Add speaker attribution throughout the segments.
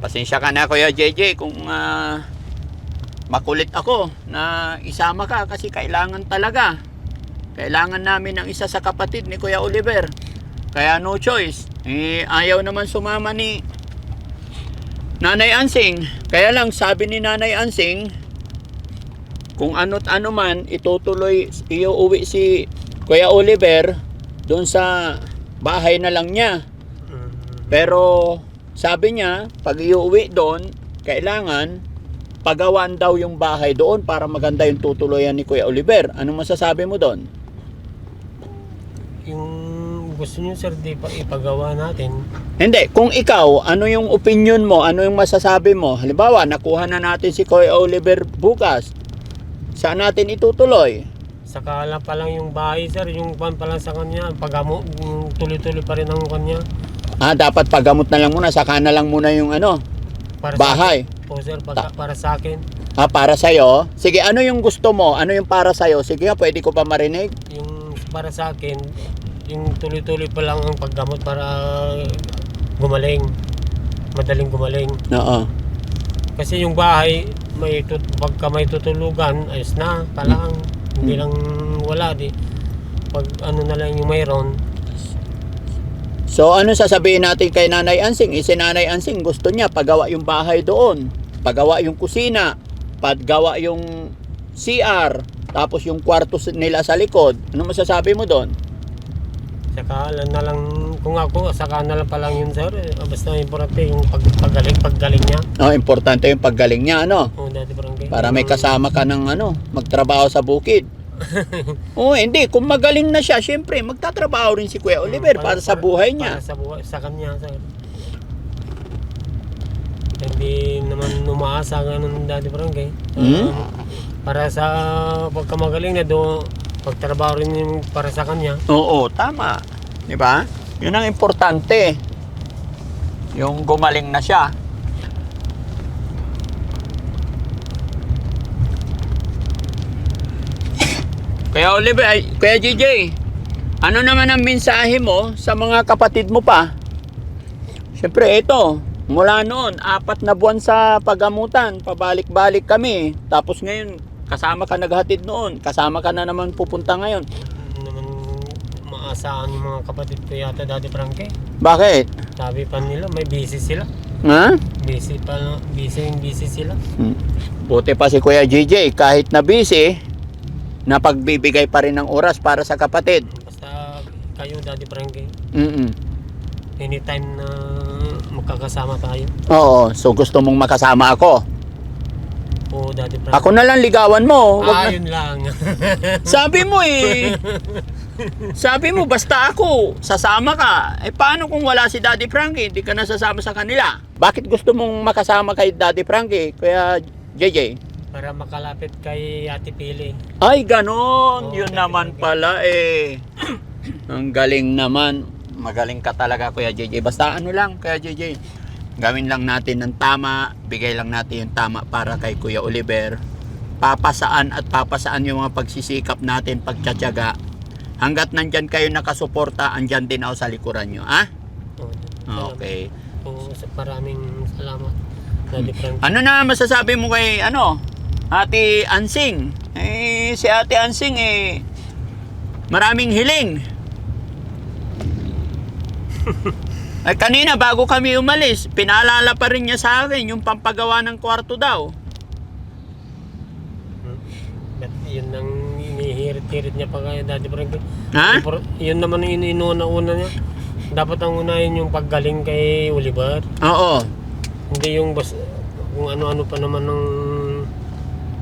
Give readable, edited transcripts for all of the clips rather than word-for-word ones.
Speaker 1: Pasensya ka na Kuya JJ kung makulit ako na isama ka kasi kailangan talaga. Kailangan namin ng isa sa kapatid ni Kuya Oliver. Kaya no choice. Ayaw naman sumama ni Nanay Ansing. Kaya lang sabi ni Nanay Ansing, kung ano't ano man, itutuloy, iuwi si Kuya Oliver doon sa bahay na lang niya. Pero sabi niya, pag iuwi doon, kailangan pagawaan daw yung bahay doon para maganda yung tutuloyan ni Kuya Oliver. Anong masasabi mo doon?
Speaker 2: Yung gusto niyo sir, di pa ipagawa natin.
Speaker 1: Hindi, kung ikaw, ano yung opinion mo? Ano yung masasabi mo? Halimbawa, nakuha na natin si Kuya Oliver bukas. Saan natin itutuloy?
Speaker 2: Sakala pa lang yung bahay sir, yung pan pa lang sa kanya, pagamo, yung tuloy-tuloy pa rin ang kanya.
Speaker 1: Dapat paggamot na lang muna, saka na lang muna yung
Speaker 2: Para
Speaker 1: bahay.
Speaker 2: O sir, para sa akin.
Speaker 1: Para sa'yo? Sige, ano yung gusto mo? Ano yung para sa'yo? Sige, pwede ko pa marinig?
Speaker 2: Yung para sa akin, yung tuloy-tuloy pa lang ang paggamot para gumaling. Madaling gumaling.
Speaker 1: Oo.
Speaker 2: Kasi yung bahay, pagka may tutulugan, ayos na, palang. Hindi lang wala, di. Pag ano na lang yung mayroon.
Speaker 1: So, ano sasabihin natin kay Nanay Ansing? Si Nanay Ansing gusto niya pagawa yung bahay doon. Pagawa yung kusina. Pagawa yung CR. Tapos yung kwarto nila sa likod. Ano masasabi mo doon?
Speaker 2: Saka na lang, kung ako, saka na lang pa lang yun sir. Basta importante yung paggaling niya.
Speaker 1: Importante yung paggaling niya, ano?
Speaker 2: Dati barangay.
Speaker 1: Para may kasama ka ng magtrabaho sa bukid. Hindi. Kung magaling na siya, syempre, magtatrabaho rin si Kuya Oliver para sa buhay niya.
Speaker 2: Para sa buhay, sa kanya sir. Hindi naman umaasa ganun dati barangay. Para sa pagkamagaling na do, pagtrabaho rin yung para sa kanya.
Speaker 1: Oo, tama. Di ba? Yun ang importante. Yung gumaling na siya. Kaya Oliver, Kuya JJ, ano naman ang mensahe mo sa mga kapatid mo pa? Siyempre, ito, mula noon, 4 na buwan sa pagamutan, pabalik-balik kami. Tapos ngayon, kasama ka naghatid noon, kasama ka na naman pupunta ngayon.
Speaker 2: Naman maasahan yung mga kapatid ko yata dati barangay.
Speaker 1: Bakit?
Speaker 2: Sabi pa nila, may busy sila.
Speaker 1: Ha?
Speaker 2: Busy sila.
Speaker 1: Buti pa si Kuya JJ, kahit na busy, napagbibigay pa rin ng oras para sa kapatid.
Speaker 2: Basta kayo dati barangay.
Speaker 1: Mm-mm.
Speaker 2: Anytime na magkakasama tayo.
Speaker 1: Oo, so gusto mong makasama ako.
Speaker 2: Oo, dati barangay.
Speaker 1: Ako na lang ligawan mo. Wag na.
Speaker 2: Yun lang.
Speaker 1: Sabi mo Sabi mo basta ako sasama ka. Paano kung wala si Daddy Frankie? Hindi ka na sasama sa kanila. Bakit gusto mong makasama kay Daddy Frankie? Kuya JJ?
Speaker 2: Para makalapit kay Ate Pili.
Speaker 1: Ay, ganon.
Speaker 2: Oo,
Speaker 1: Yun
Speaker 2: Daddy
Speaker 1: naman
Speaker 2: Frankie.
Speaker 1: pala Ang galing naman. Magaling ka talaga Kuya JJ. Basta ano lang Kuya JJ. Gawin lang natin ng tama. Bigay lang natin yung tama para kay Kuya Oliver. Papasaan yung mga pagsisikap natin, pagtsatsaga. Hanggat nandyan kayo nakasuporta, andyan din ako sa likuran nyo. Okay.
Speaker 2: Oo, maraming salamat. Daddy Frankie.
Speaker 1: Ano na masasabi mo kay Ate Ansing? Si Ate Ansing maraming hiling. Kanina bago kami umalis, pinaalala pa rin niya sa akin yung pampagawa ng kwarto daw.
Speaker 2: Yun ang inihirit-hirit niya pa kaya dati barangay.
Speaker 1: Ha?
Speaker 2: Yun naman ang inuuna niya. Dapat ang unahin yung paggaling kay Oliver.
Speaker 1: Oo.
Speaker 2: Hindi yung kung ano-ano pa naman ng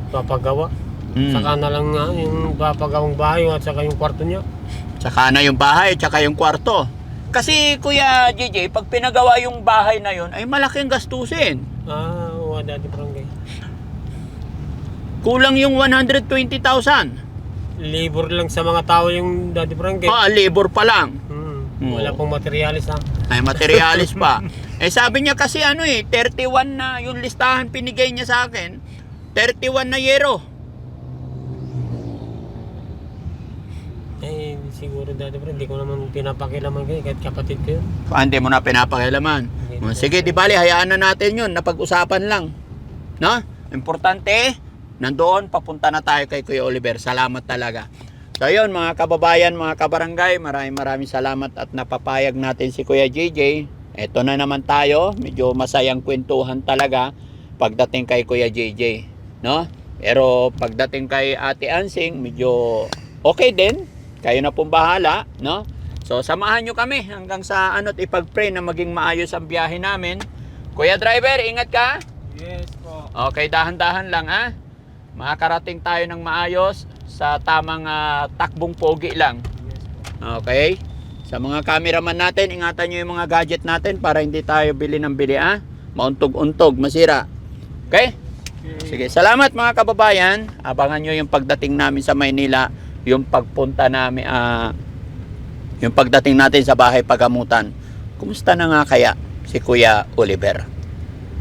Speaker 2: papagawa. Saka na lang nga yung papagawang bahay at saka yung kwarto niya.
Speaker 1: Tsaka na yung bahay, tsaka yung kwarto. Kasi Kuya JJ, pag pinagawa yung bahay na yun, ay malaking gastusin.
Speaker 2: Oo, dati barangay.
Speaker 1: Kulang yung 120,000.
Speaker 2: Labor lang sa mga tao yung dati barangay.
Speaker 1: Labor pa lang.
Speaker 2: Wala pong materialis ha.
Speaker 1: Ay, materialis pa. Sabi niya kasi 31 na yung listahan pinigay niya sa akin. 31 na yero.
Speaker 2: siguro dati pero hindi ko naman pinapakilaman kayo kahit kapatid ko yun.
Speaker 1: Hindi mo na pinapakialaman. Sige, di bali, hayaan na natin yun. Napag-usapan lang. No? Importante, nandoon, papunta na tayo kay Kuya Oliver. Salamat talaga. So yun, mga kababayan, mga kabarangay, maraming salamat at napapayag natin si Kuya JJ. Ito na naman tayo. Medyo masayang kwentuhan talaga pagdating kay Kuya JJ. No? Pero pagdating kay Ate Ansing, medyo okay din. Kayo na pong bahala, no? So samahan nyo kami hanggang sa ano't ipag-pray na maging maayos ang biyahe namin. Kuya driver, ingat ka.
Speaker 2: Yes po.
Speaker 1: Okay, dahan-dahan lang ha. Makakarating tayo ng maayos sa tamang takbong pogi lang.
Speaker 2: Yes po.
Speaker 1: Okay? Sa mga cameraman natin, ingatan nyo yung mga gadget natin para hindi tayo bili ng bili ha. Mauntog-untog, masira. Okay? Sige, salamat mga kababayan. Abangan nyo yung pagdating namin sa Maynila, yung pagpunta namin, yung pagdating natin sa bahay pagamutan. Kumusta na nga kaya si Kuya Oliver?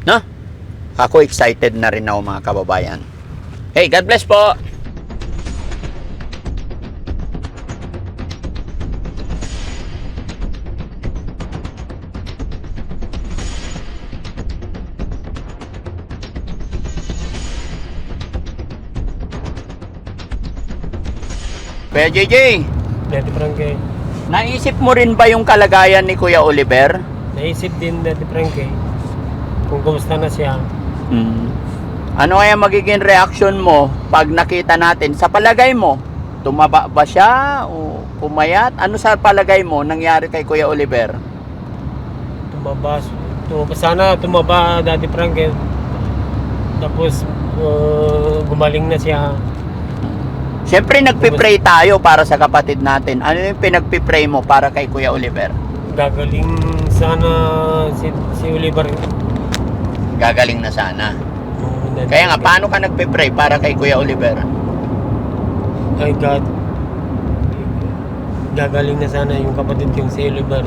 Speaker 1: No? Ako excited na rin ako mga kababayan. Hey, God bless po! Kuya JJ,
Speaker 2: Dati Frankie,
Speaker 1: naisip mo rin ba yung kalagayan ni Kuya Oliver?
Speaker 2: naisip din dati Frankie kung kumusta na siya.
Speaker 1: Ano kaya magiging reaction mo pag nakita natin? Sa palagay mo, tumaba ba siya o pumayat? Ano sa palagay mo nangyari kay Kuya Oliver?
Speaker 2: Tumaba sana tumaba dati Frankie. Tapos gumaling na siya.
Speaker 1: Siyempre nagpipray tayo para sa kapatid natin. Ano yung pinagpipray mo para kay Kuya Oliver?
Speaker 2: Gagaling sana si Oliver.
Speaker 1: Gagaling na sana.
Speaker 2: Dati
Speaker 1: Kaya nga,
Speaker 2: Frankie.
Speaker 1: paano ka nagpipray para kay Kuya Oliver?
Speaker 2: Ay God, gagaling na sana yung kapatid kong si Oliver.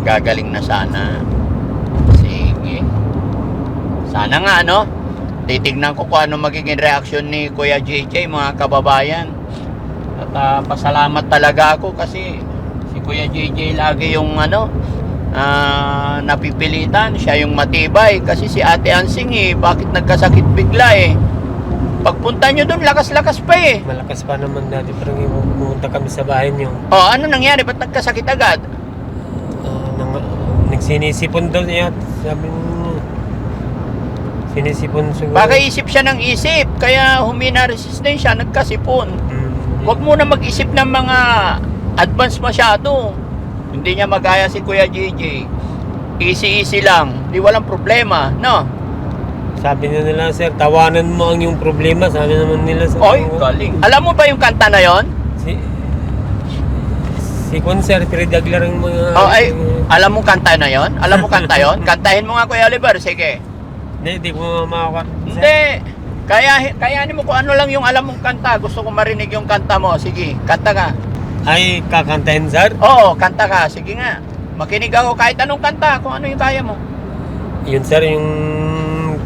Speaker 1: Gagaling na sana. Sige. Sana nga, ano? Titignan ko kung ano magiging reaksyon ni Kuya JJ, mga kababayan. At pasalamat talaga ako kasi si Kuya JJ lagi yung napipilitan. Siya yung matibay. Kasi si Ate Ansing bakit nagkasakit bigla Pagpunta nyo dun, lakas-lakas pa
Speaker 2: Malakas pa naman dati pero pumunta kami sa bahay niyo.
Speaker 1: Oh, ano nangyari? Ba't nagkasakit agad?
Speaker 2: Nagsinisipon daw niya. Sabi niya, sinisipon siguro.
Speaker 1: Baka isip siya ng isip. Kaya humina resistensya, nagkasipon. Huwag mo na mag-isip ng mga advance masyado. Hindi niya magaya si Kuya JJ. Easy-easy lang. Di walang problema, no?
Speaker 2: Sabi na nila, sir, tawanan mo ang yung problema. Sabi naman nila, sir.
Speaker 1: Oy, galing. Alam mo ba yung kanta na yon?
Speaker 2: Si Sir Tridag lang ang mga...
Speaker 1: Oh, ay, alam mo kanta na yon? Alam mo kanta yon? Kantahin mo nga Kuya Oliver, sige.
Speaker 2: Hindi ko makakat.
Speaker 1: Hindi. Kayanin mo kung ano lang yung alam mong kanta. Gusto ko marinig yung kanta mo. Sige, kanta ka.
Speaker 2: Ay, kakantahin, sir?
Speaker 1: Oo, kanta ka. Sige nga. Makinig ako kahit anong kanta, kung ano yung kaya mo.
Speaker 2: Yun, sir, yung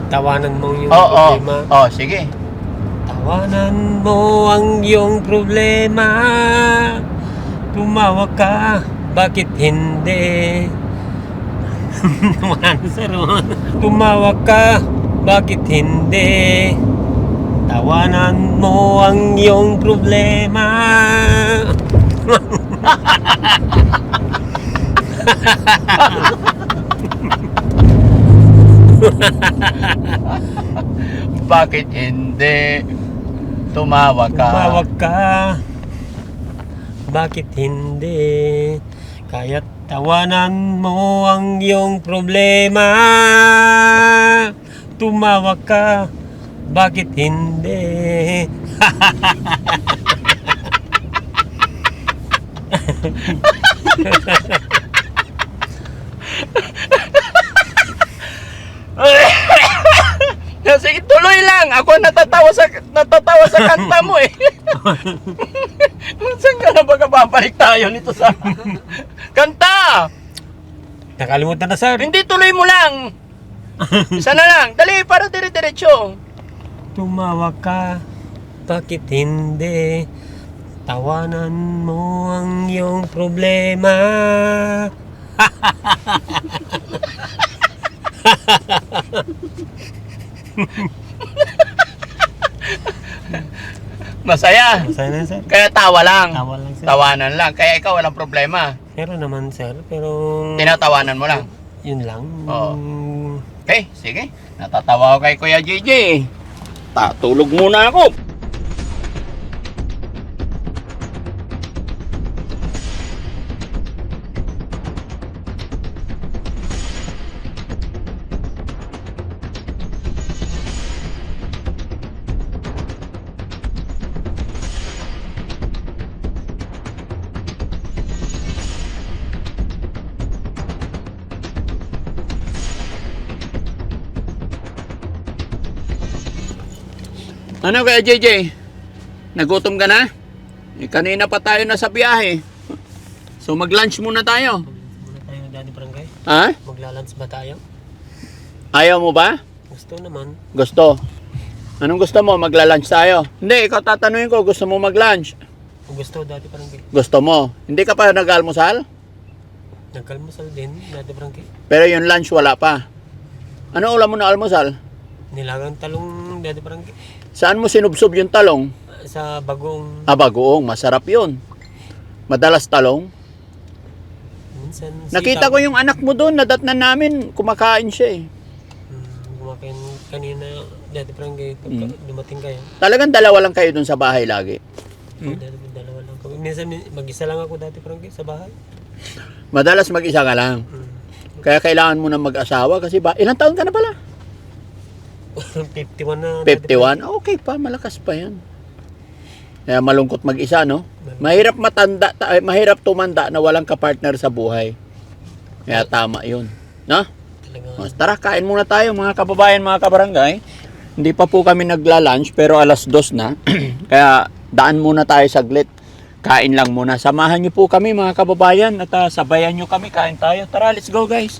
Speaker 2: tawanan mo yung
Speaker 1: Oo,
Speaker 2: problema.
Speaker 1: oo, sige.
Speaker 2: Tawanan mo ang iyong problema. Tumawa ka, bakit hindi? Wala na, sir. Tumawa ka, bakit hindi? Tawanan mo ang iyong problema.
Speaker 1: Bakit hindi? Tumawa ka.
Speaker 2: Tumawa ka, bakit hindi? Kaya't tawanan mo ang iyong problema. Tumawa ka, bakit hindi?
Speaker 1: Sige, tuloy lang. Ako natatawa sa kanta mo Saan ka na baga babalik tayo nito sa kanta?
Speaker 2: Nakalimutan na, sir.
Speaker 1: Hindi, tuloy mo lang. Isa na lang. Dali, para dire-diretso.
Speaker 2: Tumawa ka, bakit hindi? Tawanan mo ang iyong problema.
Speaker 1: Masaya.
Speaker 2: Masaya na, sir.
Speaker 1: Kaya tawa lang.
Speaker 2: Tawa lang, sir.
Speaker 1: Tawanan lang. Kaya ikaw walang problema.
Speaker 2: Meron naman, sir. Pero
Speaker 1: Tinatawanan mo lang.
Speaker 2: yun lang.
Speaker 1: Oo. Okay, sige. Natatawa ako kay Kuya JJ. Tatulog muna ako. Ano Kuya JJ? Nagutom ka na? Kanina pa tayo nasa biyahe. So mag-lunch muna tayo.
Speaker 2: Muna tayo, Daddy Barangay.
Speaker 1: Ha?
Speaker 2: Maglalunch ba tayo?
Speaker 1: Ayaw mo ba?
Speaker 2: Gusto naman.
Speaker 1: Gusto. Anong gusto mo? Magla-lunch tayo? Hindi, ikaw tatanungin ko, gusto mo mag-lunch?
Speaker 2: Gusto, Daddy Barangay.
Speaker 1: Gusto mo. Hindi ka pa nag-almusal?
Speaker 2: Nagkalmusal din, Daddy Barangay.
Speaker 1: Pero yung lunch wala pa. Ano ulam mo na almusal?
Speaker 2: Nilagang talong, Daddy Barangay.
Speaker 1: Saan mo sinubsob yung talong?
Speaker 2: Sa bagong
Speaker 1: Bagoong, masarap yun. Madalas talong.
Speaker 2: minsan
Speaker 1: Nakita ko yung anak mo doon, nadatnan namin, kumakain siya eh.
Speaker 2: Kumakain kanina, Daddy Barangay, pagka dumating kayo.
Speaker 1: Talagang dalawa lang kayo doon sa bahay lagi.
Speaker 2: Dalawa lang kami. Minsan mag-isa lang ako, Daddy Barangay, sa bahay.
Speaker 1: Madalas mag-isa ka lang. Kaya kailangan mo na mag-asawa kasi ilang taon ka na pala?
Speaker 2: 51 na.
Speaker 1: 51? Okay pa, malakas pa yan. Kaya malungkot mag-isa, no? Mahirap mahirap tumanda na walang kapartner sa buhay. Kaya tama yun. No?
Speaker 2: Talaga.
Speaker 1: Mas, tara, kain muna tayo mga kababayan, mga kabarangay. Hindi pa po kami nagla-lunch pero alas 2 na. Kaya daan muna tayo saglit. Kain lang muna. Samahan niyo po kami mga kababayan at sabayan niyo kami, kain tayo. Tara, let's go guys.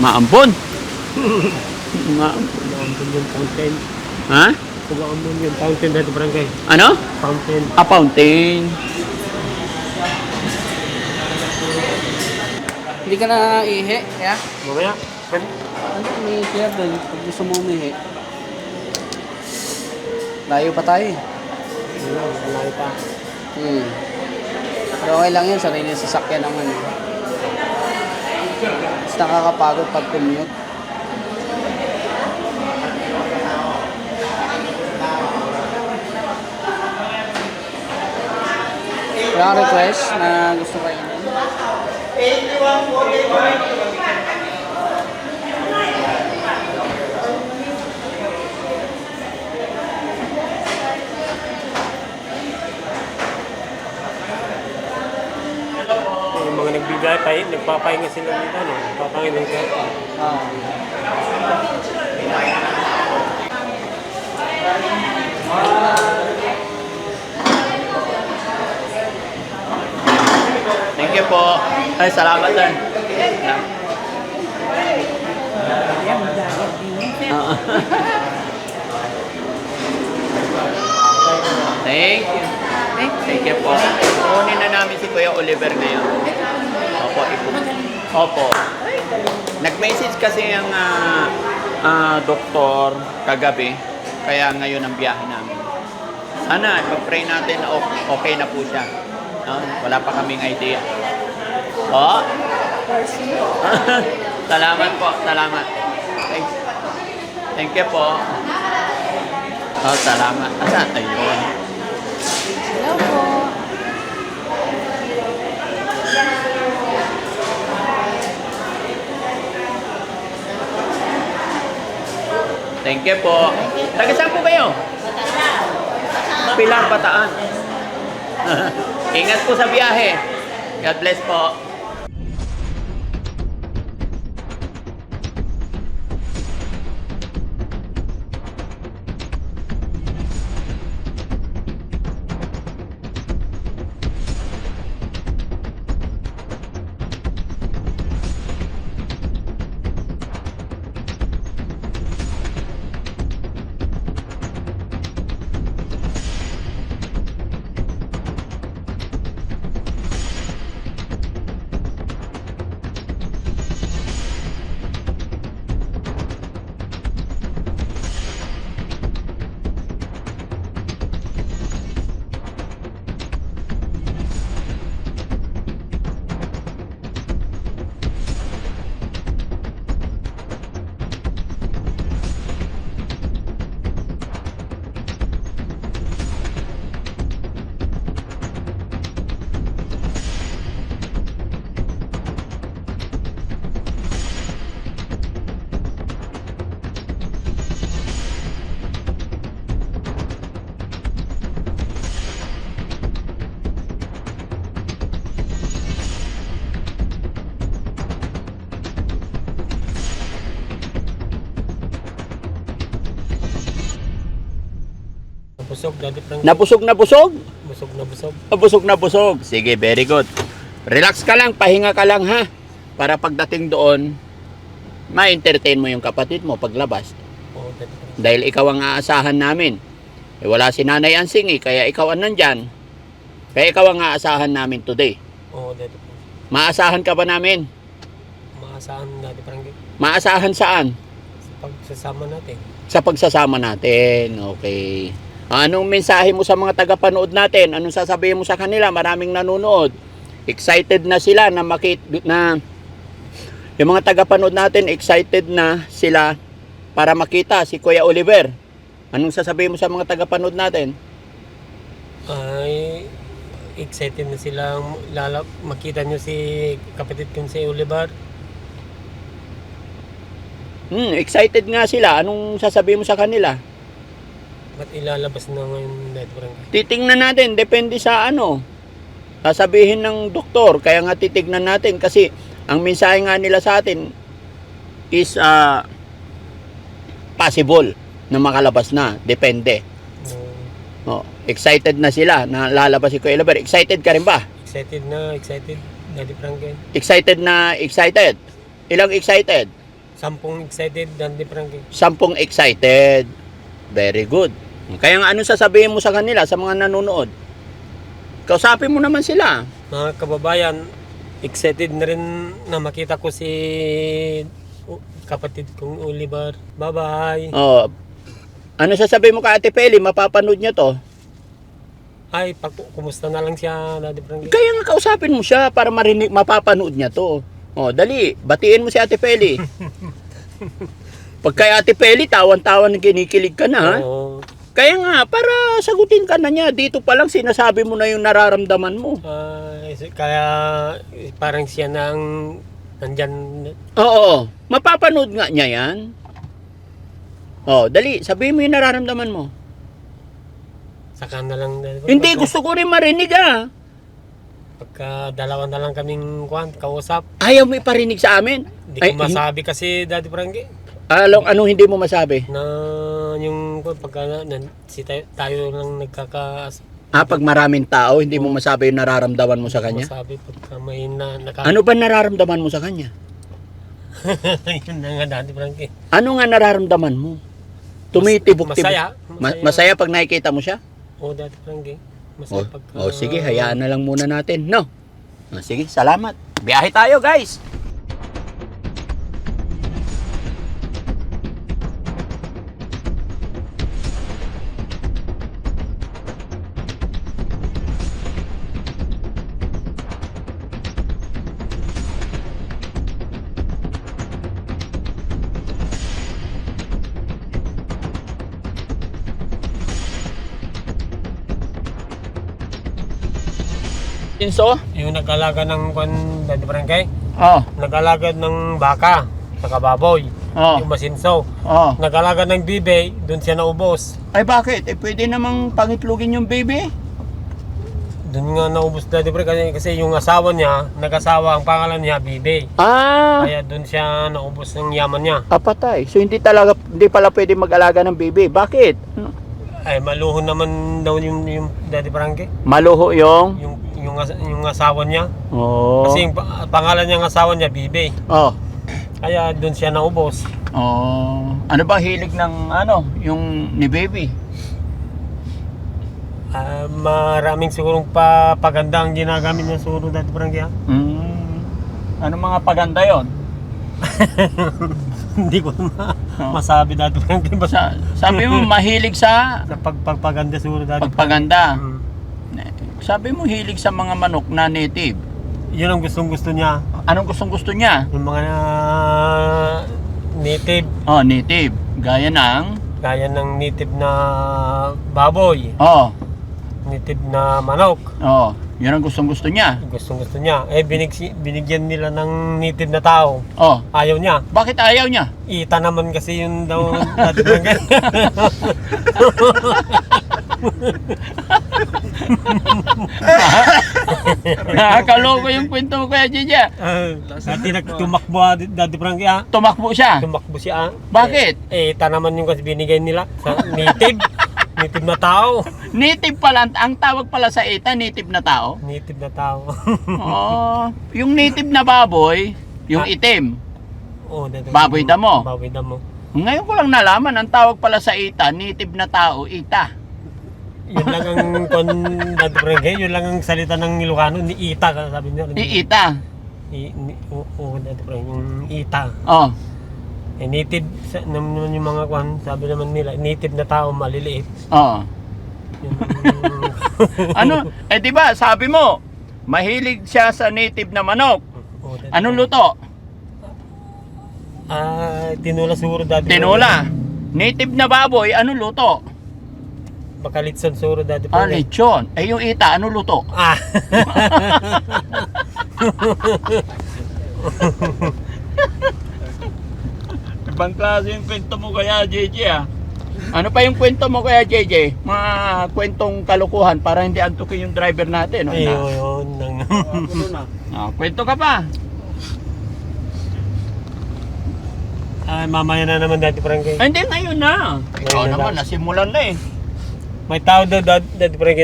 Speaker 1: Maambon.
Speaker 2: Maambon yung fountain.
Speaker 1: Ha?
Speaker 2: Maambon yung fountain, Daddy Barangay.
Speaker 1: Ano?
Speaker 2: Fountain.
Speaker 1: A fountain.
Speaker 3: Hindi ka na ihi, ya?
Speaker 2: Mamaya.
Speaker 3: Ano, may chair doon pag gusto mo umihi. Layo pa tayo eh.
Speaker 2: Malayo pa.
Speaker 3: Pero okay lang yun, sarili sa sasakyan naman eh. Mas nakakapagod pag commute. Wala kang request na gusto kainin?
Speaker 2: Yung mga nagbibigay, nagpapahinga sila dito, no? Nagpapahinga sila.
Speaker 1: Thank you po. Ay, salamat din. Thank you. Thank you po. Kunin na namin si Kuya Oliver ngayon. Opo, Opo. Nag-message kasi ang doktor kagabi. Kaya ngayon ang biyahe namin. Sana, ipag-pray natin na okay na po siya. No? Wala pa kaming idea. Oh. Salamat po. Salamat. Thank you po. Oh, salamat. Asan? Ayun.
Speaker 4: Hello po.
Speaker 1: Thank you po. Taga saan po kayo? Pilar, Bataan. Ingat po sa biyahe. God bless po.
Speaker 2: Busog, Daddy Frankie.
Speaker 1: Nabusog na busog?
Speaker 2: Busog na busog.
Speaker 1: Busog na busog. Sige, very good. Relax ka lang, pahinga ka lang ha. Para pagdating doon, ma-entertain mo yung kapatid mo paglabas.
Speaker 2: Oo, Daddy Frankie.
Speaker 1: Dahil ikaw ang aasahan namin. Eh, wala si Nanay Ansing eh, kaya ikaw ang nandyan. Kaya ikaw ang aasahan namin today.
Speaker 2: Oo, Daddy Frankie.
Speaker 1: Maasahan ka ba namin?
Speaker 2: Maasahan, Daddy Frankie.
Speaker 1: Maasahan saan?
Speaker 2: Sa pagsasama natin.
Speaker 1: Sa pagsasama natin. Okay. Anong mensahe mo sa mga tagapanood natin? Anong sasabihin mo sa kanila? Maraming nanonood. Excited na sila na na yung mga tagapanood natin, excited na sila para makita si Kuya Oliver. Anong sasabihin mo sa mga tagapanood natin?
Speaker 2: Ay, excited na silang makita nyo si kapatid kong si Oliver.
Speaker 1: Excited nga sila. Anong sasabihin mo sa kanila?
Speaker 2: Ba't ilalabas na ngayon, Daddy Frankie?
Speaker 1: Titingnan natin, depende sa ano. Sasabihin ng doktor, kaya nga titignan natin kasi ang mensahe nga nila sa atin is possible na makalabas na, depende. Excited na sila na lalabas si Kuya Oliver. Excited ka rin ba?
Speaker 2: Excited, Daddy Frankie.
Speaker 1: Excited na excited. Ilang excited?
Speaker 2: 10 excited, Daddy Frankie.
Speaker 1: 10 excited. Very good. Kaya nga anong sasabihin mo sa kanila, sa mga nanonood? Kausapin mo naman sila.
Speaker 2: Mga kababayan, excited na rin na makita ko si kapatid kong Oliver. Bye-bye.
Speaker 1: Ano sasabihin mo kay Ate Peli? Mapapanood niya to.
Speaker 2: Ay, kumusta na lang siya, Daddy Frankie?
Speaker 1: Kaya nga kausapin mo siya para marinig, mapapanood niya to. Dali, batiin mo si Ate Peli. Pag kay Ate Peli, tawan-tawan kinikilig ka na, ha?
Speaker 2: Oo.
Speaker 1: Kaya nga, para sagutin ka na niya, dito pa lang sinasabi mo na yung nararamdaman mo.
Speaker 2: Kaya parang siya nang nandyan.
Speaker 1: Oo, mapapanood nga niya yan. Dali, sabihin mo yung nararamdaman mo.
Speaker 2: Saka na lang. Daddy Frankie.
Speaker 1: Hindi, gusto ko rin marinig, ha?
Speaker 2: Pagka dalawa na lang kaming kausap.
Speaker 1: Ayaw mo iparinig sa amin?
Speaker 2: Hindi ko masabi kasi, Daddy Frankie.
Speaker 1: Anong hindi mo masabi?
Speaker 2: Na yung pagka tayo lang
Speaker 1: Pag maraming tao, hindi mo masabi yung nararamdaman mo sa kanya?
Speaker 2: Masabi pagka may
Speaker 1: Ano ba nararamdaman mo sa kanya?
Speaker 2: Yun na nga, Daddy Frankie.
Speaker 1: Ano nga nararamdaman mo? Tumitibok-tibok.
Speaker 2: Masaya.
Speaker 1: Masaya pag nakikita mo siya?
Speaker 2: Oo, Daddy Frankie. Masaya pagka...
Speaker 1: Sige, hayaan na lang muna natin, no? Sige, salamat. Biyahe tayo, guys! Inso?
Speaker 2: Yung nag-alaga ng Daddy Frankie,
Speaker 1: Oh.
Speaker 2: nag-alaga ng baka, saka baboy,
Speaker 1: Oh.
Speaker 2: yung masinso.
Speaker 1: Oh.
Speaker 2: Nag-alaga ng bibe, doon siya naubos.
Speaker 1: Ay bakit? Pwede namang pangitlugin yung baby?
Speaker 2: Doon nga naubos, Daddy Frankie, kasi yung asawa niya, nag-asawa, ang pangalan niya, bibe. Kaya doon siya naubos ng yaman niya.
Speaker 1: Patay. So hindi pala pwede mag-alaga ng baby. Bakit?
Speaker 2: Ay, maluho naman daw yung Daddy Frankie.
Speaker 1: Maluho yung?
Speaker 2: Yung asawa niya.
Speaker 1: Oh.
Speaker 2: Kasi yung pangalan niyang asawa niya, bibe.
Speaker 1: Oh.
Speaker 2: Kaya doon siya naubos.
Speaker 1: Oh. Ano ba hilig ng yung ni baby?
Speaker 2: Maraming sigurong paganda ang ginagamit niya siguro, Daddy Frankie.
Speaker 1: Ano mga paganda yon?
Speaker 2: Hindi ko masabi, Daddy Frankie.
Speaker 1: Sabi mo mahilig sa
Speaker 2: Sa pagpaganda siguro, Daddy.
Speaker 1: pagpaganda. Sabi mo hilig sa mga manok na native.
Speaker 2: Yun ang gustong-gusto niya.
Speaker 1: Anong gustong-gusto niya?
Speaker 2: Yung mga native.
Speaker 1: Native. Gaya ng?
Speaker 2: Gaya ng native na baboy. Native na manok.
Speaker 1: Yun ang gustong-gusto niya.
Speaker 2: Gustong-gusto niya. Binigyan nila ng native na tao. Ayaw niya.
Speaker 1: Bakit ayaw niya?
Speaker 2: Ita naman kasi yun daw, Daddy Frankie.
Speaker 1: Nakakaloko yung kwento mo, Kuya Jija.
Speaker 2: Dati tumakbo, Daddy Frankie.
Speaker 1: Tumakbo siya.
Speaker 2: Tumakbo siya.
Speaker 1: Bakit?
Speaker 2: Ita naman yung kasi binigay nila sa native. Native na tao.
Speaker 1: Native pala, ang tawag pala sa ita, native na tao.
Speaker 2: Native na tao.
Speaker 1: Oh, yung native na baboy, yung itim.
Speaker 2: Oh, dati,
Speaker 1: Baboy damo.
Speaker 2: Baboy damo.
Speaker 1: Ngayon ko lang nalaman, ang tawag pala sa ita, native na tao, ita.
Speaker 2: Yun lang ang dati parang yun lang ang salita ng Ilocano, ni Ita sabi niya.
Speaker 1: Ita.
Speaker 2: Oo, dati parang yung Ita.
Speaker 1: Oh.
Speaker 2: Eh, native, naman yung mga kwan, sabi naman nila, native na tao, maliliit.
Speaker 1: Oh.
Speaker 2: Yun,
Speaker 1: Ano? Eh di ba, sabi mo, mahilig siya sa native na manok.
Speaker 2: oh, dati
Speaker 1: Anong
Speaker 2: parang-
Speaker 1: luto?
Speaker 2: Tinula siguro dati.
Speaker 1: Tinula. Native na baboy, anong luto?
Speaker 2: Bakalitson siguro dati.
Speaker 1: Ah, lechon. Eh yung ita, anong luto?
Speaker 2: Ah.
Speaker 1: Ibang klase yung kwento mo kaya, JJ ah. Ano pa yung kwento mo kaya, JJ? Mga kwentong kalukuhan para hindi antukin yung driver natin. No?
Speaker 2: Ayun, nang.
Speaker 1: Kwento ka pa.
Speaker 2: Ay, mamaya na naman dati parang
Speaker 1: Ay, hindi, ngayon na. Ikaw
Speaker 2: Ngayon na
Speaker 1: naman,
Speaker 2: lang.
Speaker 1: nasimulan na eh.
Speaker 2: May tao daw dati parang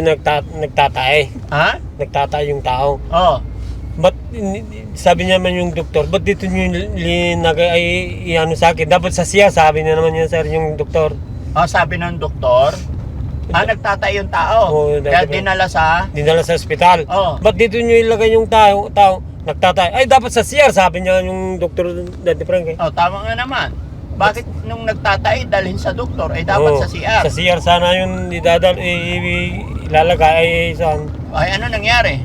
Speaker 2: nagtatay.
Speaker 1: Ha?
Speaker 2: Nagtatay yung tao.
Speaker 1: Oh.
Speaker 2: But sabi niya naman yung doktor, ba't dito nyo ay iano sa akin? Dapat sa siya, sabi niya naman niya sir yung doktor.
Speaker 1: Oh, sabi ng doktor, nagtatay yung tao.
Speaker 2: Oo,
Speaker 1: Kaya
Speaker 2: dati-
Speaker 1: dinala sa...
Speaker 2: Dinala sa ospital.
Speaker 1: Oh.
Speaker 2: Ba't dito nyo ilagay yung tao nagtatay? Ay, dapat sa CR, sabi niya yung doktor dati Frank.
Speaker 1: Oh, tama nga naman. Bakit nung nagtatay, dalhin sa doktor, ay dapat
Speaker 2: Oo,
Speaker 1: sa CR?
Speaker 2: Sa CR sana yun ilalagay ay saan?
Speaker 1: Ay, ano nangyari?